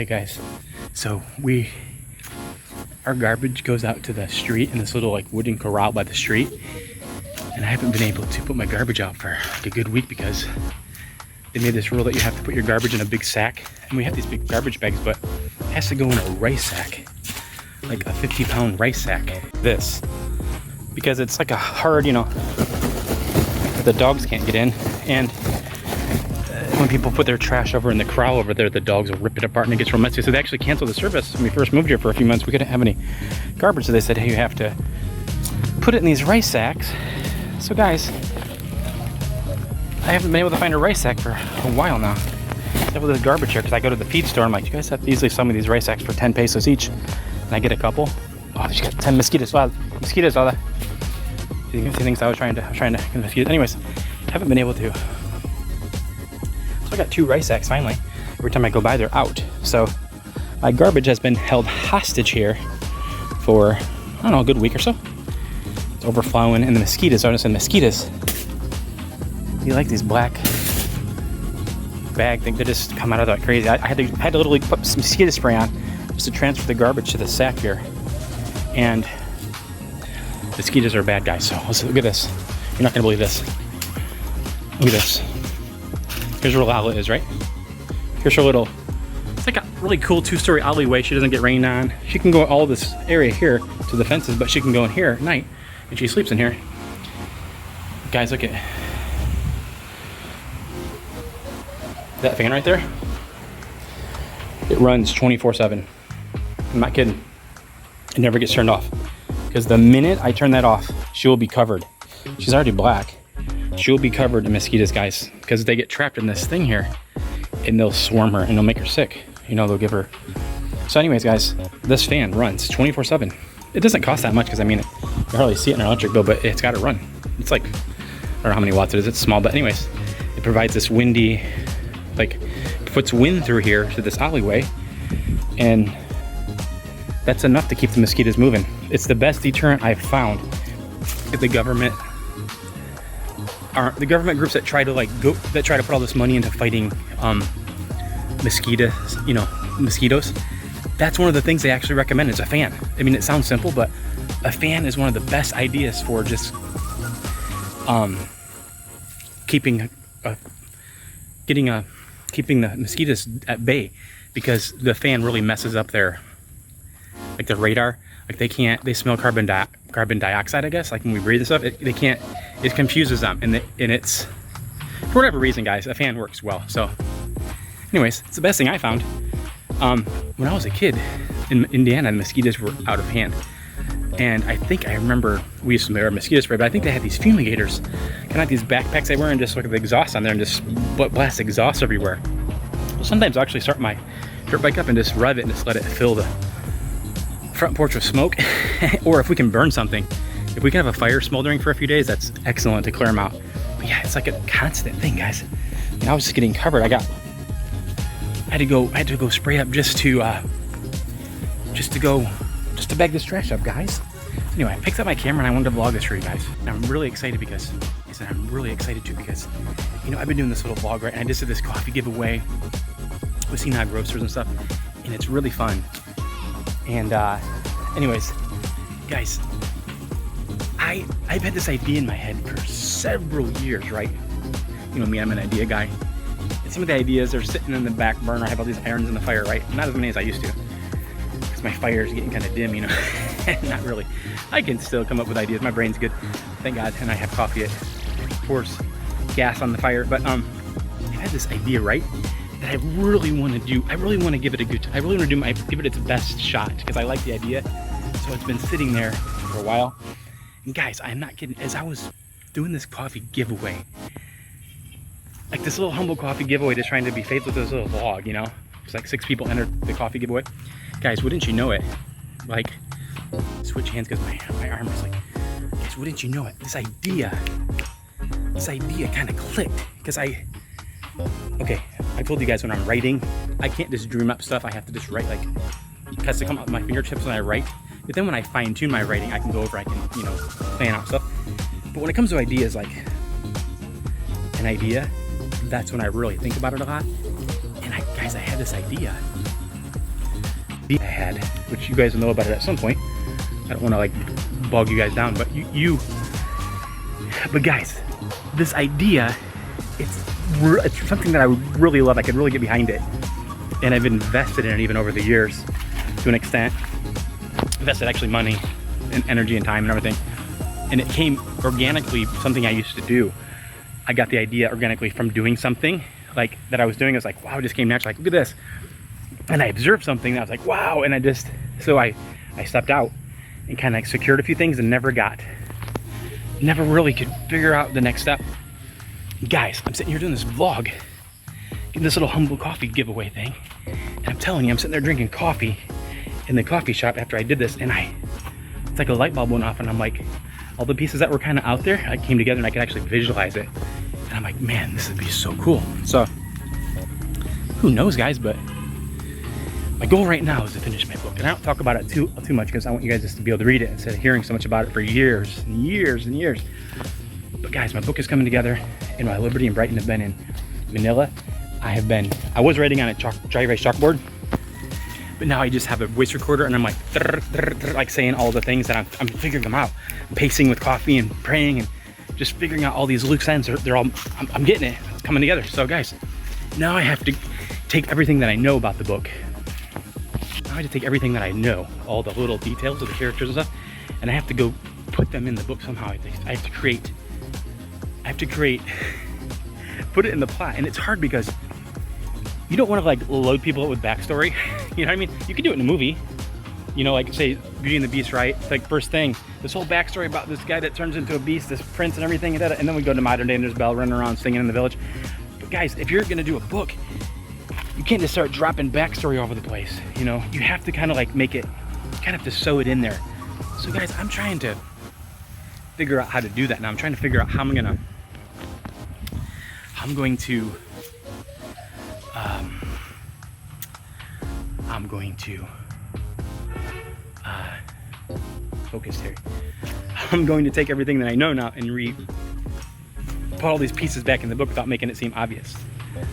Hey guys, so our garbage goes out to the street in this little like wooden corral by the street, and I haven't been able to put my garbage out for like a good week because they made this rule that you have to put your garbage in a big sack, and we have these big garbage bags, but it has to go in a rice sack, like a 50-pound rice sack. This, because it's like a hard, the dogs can't get in, and when people put their trash over in the corral over there, the dogs will rip it apart and it gets real messy. So they actually canceled the service. When we first moved here for a few months, we couldn't have any garbage. So they said, hey, you have to put it in these rice sacks. So guys, I haven't been able to find a rice sack for a while now. Except with this garbage here, because I go to the feed store. I'm like, you guys have to easily sell me these rice sacks for 10 pesos each. And I get a couple. Oh, she got 10 mosquitoes. Wow, mosquitoes, all that. She thinks I was trying to get mosquitoes. Anyways, haven't been able to. I got 2 rice sacks finally. Every time I go by, they're out. So my garbage has been held hostage here for, I don't know, a good week or so. It's overflowing, and the mosquitoes, I noticed the mosquitoes, you like these black bag things that just come out of that crazy. I had to literally put some mosquito spray on just to transfer the garbage to the sack here. And mosquitoes are bad guys, so let's look at this. You're not gonna believe this. Look at this. Here's where Lala is, right? Here's her little, it's like a really cool 2-story alleyway. She doesn't get rained on. She can go all this area here to the fences, but she can go in here at night, and she sleeps in here. Guys, look at that fan right there. It runs 24/7. I'm not kidding. It never gets turned off. Because the minute I turn that off, she will be covered. She's already black. She'll be covered in mosquitoes, guys, because they get trapped in this thing here and they'll swarm her and they'll make her sick. They'll give her. So anyways, guys, this fan runs 24/7. It doesn't cost that much because, you hardly see it in our electric bill, but it's got to run. It's like, I don't know how many watts it is. It's small, but anyways, it provides this windy, puts wind through here to this alleyway, and that's enough to keep the mosquitoes moving. It's the best deterrent I've found. The government groups that try to put all this money into fighting mosquitoes. That's one of the things they actually recommend is a fan. It sounds simple, but a fan is one of the best ideas for just keeping the mosquitoes at bay, because the fan really messes up their radar. They smell carbon dioxide, I guess, when we breathe this stuff, it confuses them, and it's, for whatever reason, guys, a fan works well. So anyways, it's the best thing I found. When I was a kid in Indiana, the mosquitoes were out of hand, and I think I remember we used to wear mosquito spray, but I think they had these fumigators, kind of like these backpacks they wear, and just look at the exhaust on there and just blast exhaust everywhere. So sometimes I'll actually start my dirt bike up and just rev it and just let it fill the front porch with smoke. Or if we can burn something, if we can have a fire smoldering for a few days, that's excellent to clear them out. But yeah, it's like a constant thing, guys. I was just getting covered. I had to go spray up just to bag this trash up, guys. Anyway, I picked up my camera and I wanted to vlog this for you guys. And I'm really excited because I've been doing this little vlog, right? And I just did this coffee giveaway with Sinag Roasters and stuff, and it's really fun. And anyways, guys, I've had this idea in my head for several years, right? Me, I'm an idea guy. And some of the ideas are sitting in the back burner. I have all these irons in the fire, right? Not as many as I used to, because my fire is getting kind of dim, Not really. I can still come up with ideas. My brain's good, thank God, and I have coffee. It pours gas on the fire. But I've had this idea, right, that I really want to do. I really want to give it give it its best shot, because I like the idea. So it's been sitting there for a while. And guys, I'm not kidding. As I was doing this coffee giveaway, this little humble coffee giveaway, just trying to be faithful to this little vlog, it's 6 people entered the coffee giveaway. Guys, wouldn't you know it? Switch hands because my arm is guys, wouldn't you know it? This idea kind of clicked, because I told you guys, when I'm writing, I can't just dream up stuff. I have to just write, it has to come out with my fingertips when I write. But then when I fine tune my writing, I can go over, I can, plan out stuff. But when it comes to ideas, an idea, that's when I really think about it a lot. And guys, I had this idea I had, which you guys will know about it at some point. I don't want to like bog you guys down, but but guys, this idea, it's something that I really love. I could really get behind it, and I've invested in it even over the years to an extent. Invested actually money and energy and time and everything, and it came organically, something I used to do. I got the idea organically from doing something like that I was doing. I was like, wow, it just came naturally. Like, look at this. And I observed something that I was like, wow. And so I stepped out and kind of like secured a few things and never really could figure out the next step. Guys, I'm sitting here doing this vlog, getting this little humble coffee giveaway thing. And I'm telling you, I'm sitting there drinking coffee in the coffee shop after I did this. And it's like a light bulb went off, and I'm like, all the pieces that were kind of out there, I came together and I could actually visualize it. And I'm like, man, this would be so cool. So who knows, guys, but my goal right now is to finish my book. And I don't talk about it too much because I want you guys just to be able to read it instead of hearing so much about it for years and years and years. But guys, my book is coming together, and my Liberty and Brighton have been in Manila. I was writing on a dry erase chalkboard, but now I just have a voice recorder, and I'm like, like saying all the things that I'm figuring them out. I'm pacing with coffee and praying and just figuring out all these loose ends. I'm getting it. It's coming together. So guys, now I have to take everything that I know about the book. Now I have to take everything that I know, all the little details of the characters and stuff, and I have to go put them in the book somehow. I have to create, put it in the plot. And it's hard because you don't want to like load people up with backstory. You know what I mean? You can do it in a movie. You know, like say Beauty and the Beast, right? It's like first thing, this whole backstory about this guy that turns into a beast, this prince and everything, and then we go to modern day and there's Belle running around singing in the village. But guys, if you're gonna do a book, you can't just start dropping backstory all over the place. You know, you have to kind of like make it, you kind of have to sew it in there. So guys, I'm trying to figure out how to do that now. I'm trying to figure out how I'm going to focus here. I'm going to take everything that I know now and put all these pieces back in the book without making it seem obvious.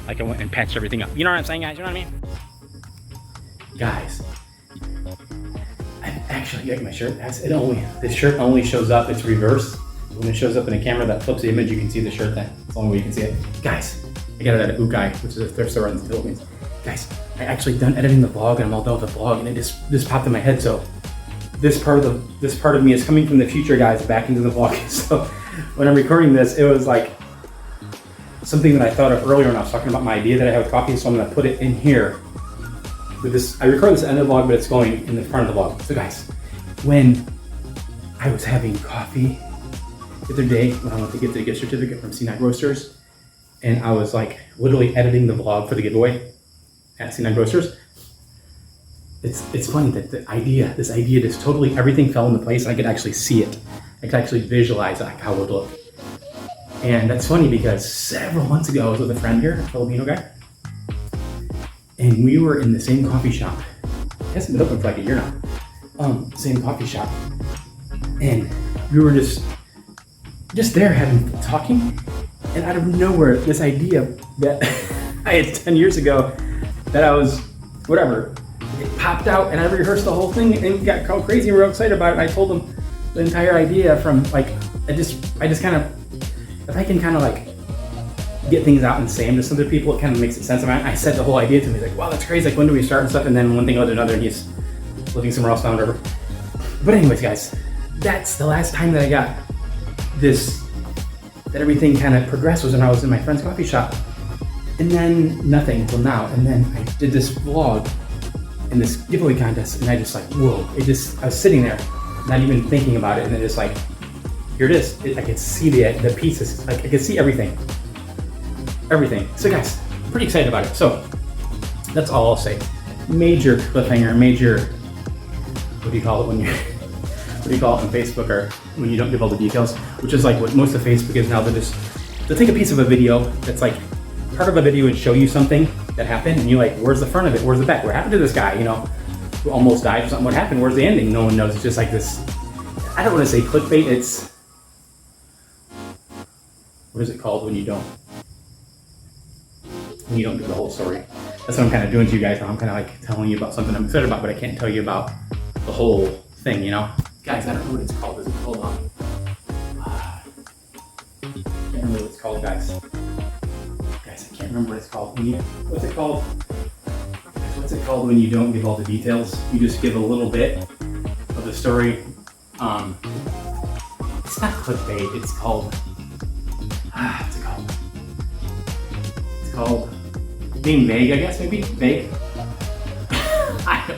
Like I went and patched everything up. You know what I'm saying, guys? You know what I mean? Guys, I actually got my shirt. This shirt only shows up, it's reversed. When it shows up in a camera that flips the image, you can see the shirt then. It's the only way you can see it. Guys, I got it at Ukay, which is a thrift store in the Philippines. Guys, I actually done editing the vlog, and I'm all done with the vlog, and it just popped in my head. So this part of me is coming from the future, guys, back into the vlog. So when I'm recording this, it was like something that I thought of earlier when I was talking about my idea that I have with coffee. So I'm gonna put it in here with this. I record this at the end of the vlog, but it's going in the front of the vlog. So guys, when I was having coffee the other day when I went to get the gift certificate from C9 Roasters, and I was like literally editing the vlog for the giveaway at C9 Roasters. It's funny that this idea just totally, everything fell into place. I could actually see it. I could actually visualize like how it would look. And that's funny because several months ago I was with a friend here, a Filipino guy, and we were in the same coffee shop. It hasn't been open for like a year now. Same coffee shop, and we were just there talking, and out of nowhere, this idea that I had 10 years ago that I was, whatever, it popped out, and I rehearsed the whole thing and got called crazy and we were excited about it. And I told them the entire idea from like, I just kind of, if I can kind of like get things out and say them to some other people, it kind of makes sense. I said the whole idea to him. He's like, wow, that's crazy. Like, when do we start and stuff? And then one thing led to another, and he's living somewhere else now, whatever. But anyways, guys, that's the last time that I got that everything kind of progressed was when I was in my friend's coffee shop. And then nothing until now. And then I did this vlog in this giveaway contest, and I just like, whoa, I was sitting there, not even thinking about it. And then just like, here it is. I could see the pieces. Like I could see everything. So guys, I'm pretty excited about it. So that's all I'll say. Major cliffhanger, what do you call it when what do you call it on Facebook, or when you don't give all the details, which is like what most of Facebook is now. They'll take a piece of a video that's like part of a video and show you something that happened, and you're like, where's the front of it? Where's the back? What happened to this guy, who almost died or something? What happened? Where's the ending? No one knows. It's just like this, I don't want to say clickbait, it's, what is it called when you don't give the whole story? that's what I'm kind of doing to you guys now. I'm kind of like telling you about something I'm excited about, but I can't tell you about the whole thing, you know? Guys, I don't know what it's called. Is it called, I can't remember what it's called, guys. Guys, I can't remember what it's called. What's it called? What's it called when you don't give all the details? You just give a little bit of the story. It's not clickbait, it's called, what's it called? It's called being vague, I guess, maybe? Vague?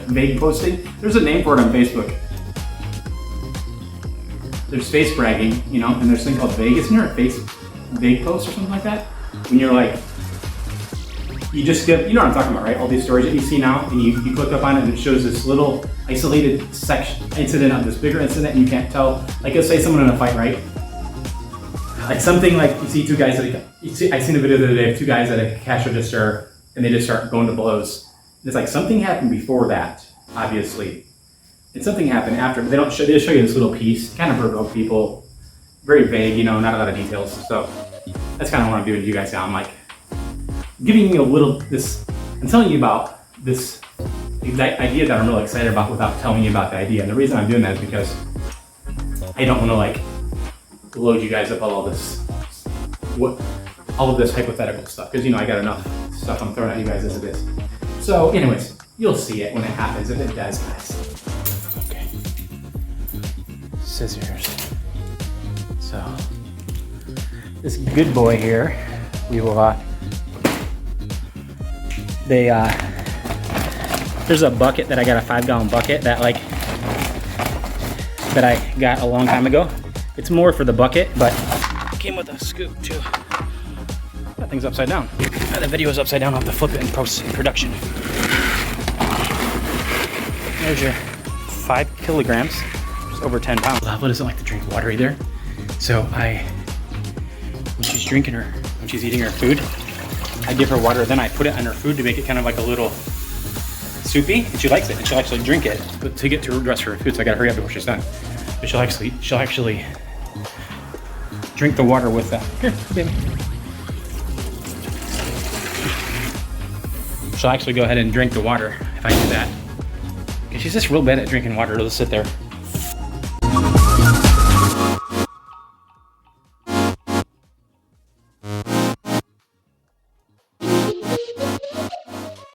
Vague posting? There's a name for it on Facebook. There's face bragging, you know, and there's a thing called vague. Isn't there a vague post or something like that? When you're like, you just give, you know what I'm talking about, right? All these stories that you see now, and you click up on it and it shows this little isolated incident of this bigger incident, and you can't tell. Like, let's say someone in a fight, right? Like something like, you see two guys, I seen a video the other day of two guys at a cash register, and they just start going to blows. It's like something happened before that, obviously. And something happened after, but they just show you this little piece, kind of provoke people, very vague, you know, not a lot of details. So that's kind of what I'm doing to you guys now. I'm like, giving you a little, I'm telling you about this idea that I'm really excited about without telling you about the idea. And the reason I'm doing that is because I don't want to like load you guys up all of this hypothetical stuff. Because, you know, I got enough stuff I'm throwing at you guys as it is. So anyways, you'll see it when it happens, if it does, guys. Okay. Scissors. So, this good boy here, we will, there's a bucket that I got, a 5-gallon bucket that I got a long time ago. It's more for the bucket, but it came with a scoop too. That thing's upside down. The video is upside down. I'll have to flip it in production. There's your 5 kilograms, just over 10 pounds. Lava doesn't like to drink water either. So when she's eating her food, I give her water, then I put it on her food to make it kind of like a little soupy, and she likes it, and she'll actually drink it. But to get to the rest of her food, so I gotta hurry up before she's done. But she'll actually drink the water with that. Here, baby. She'll actually go ahead and drink the water if I do that. Because she's just real bad at drinking water. It'll just sit there.